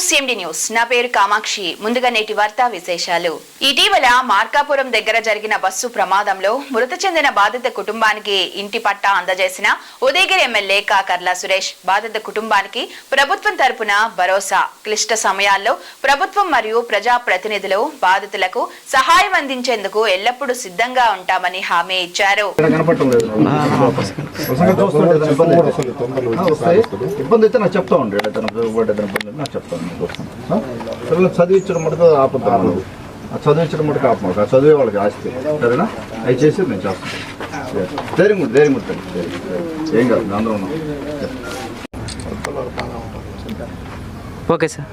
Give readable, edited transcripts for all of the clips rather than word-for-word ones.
CMD news నా పేరు కామాక్షి. ముందుగా నేటి వార్తా విశేషాలు. ఇటీవల మార్కాపురం దగ్గర జరిగిన బస్సు ప్రమాదంలో మృతి చెందిన బాధిత కుటుంబానికి ఇంటి పట్టా అందజేసిన ఉదయగిరి ఎమ్మెల్యే కాకర్ల సురేష్ బాధిత కుటుంబానికి ప్రభుత్వం తరపున భరోసా. క్లిష్ట సమయాల్లో ప్రభుత్వం మరియు ప్రజా ప్రతినిధులు బాధితులకు సహాయం అందించేందుకు ఎల్లప్పుడూ సిద్ధంగా ఉంటామని హామీ ఇచ్చారు. పిల్లలు చదివించడం మటుకు ఆపుతాను, చదివించడం మటుకు ఆపమాట, చదివే వాళ్ళకి ఆస్తి సరేనా, అవి చేసి నేను చేస్తాను. ధైర్యం ఉంటుంది, ఏం కాదు, అందరూ ఉన్నాం. Okay sir.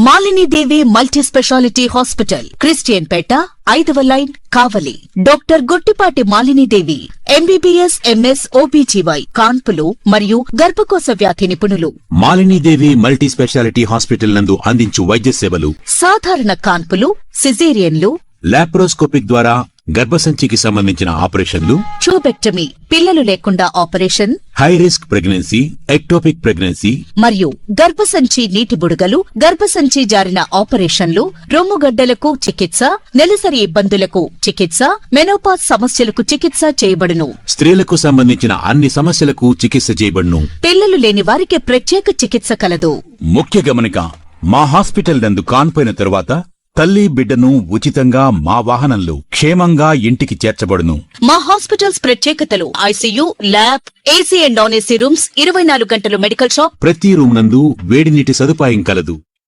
Malini Devi multi speciality hospital, Christian Peta, 5వ line, Kavali. Doctor Guttipati Malinidevi MBBS MS OBGY కాన్పులు మరియు గర్భకోశ వ్యాధి నిపుణులు. మాలినీదేవి మల్టీ స్పెషాలిటీ హాస్పిటల్ నందు అందించు వైద్య సేవలు: సాధారణ కాన్పులు, సిజేరియన్లు, లాప్రోస్కోపిక్ ద్వారా గర్భసంచికి సంబంధించిన ఆపరేషన్లు, ట్యూబెక్టమీ, పిల్లలు లేకుండా operation, high risk pregnancy, ectopic pregnancy మరియు గర్భసంచి నీటి బుడగలు, గర్భసంచి జారిన ఆపరేషన్లు, రొమ్ముగడ్డలకు చికిత్స, నెలసరి ఇబ్బందులకు చికిత్స, మెనోపాజ్ సమస్యలకు చికిత్స చేయబడును. స్త్రీలకు సంబంధించిన అన్ని సమస్యలకు చికిత్స చేయబడును. పిల్లలు లేని వారికి ప్రత్యేక చికిత్స కలదు. ముఖ్య గమనిక: మా హాస్పిటల్ నందు కాన్పోయిన తరువాత తల్లి బిడ్డను ఉచితంగా మా వాహనంలో క్షేమంగా ఇంటికి చేర్చబడును. మా హాస్పిటల్స్ ప్రత్యేకతలు: ICU, lab, AC and non AC rooms, 24 గంటలు మెడికల్ షాప్, ప్రతి రూమ్ నందు వేడి నీటి సదుపాయం కలదు.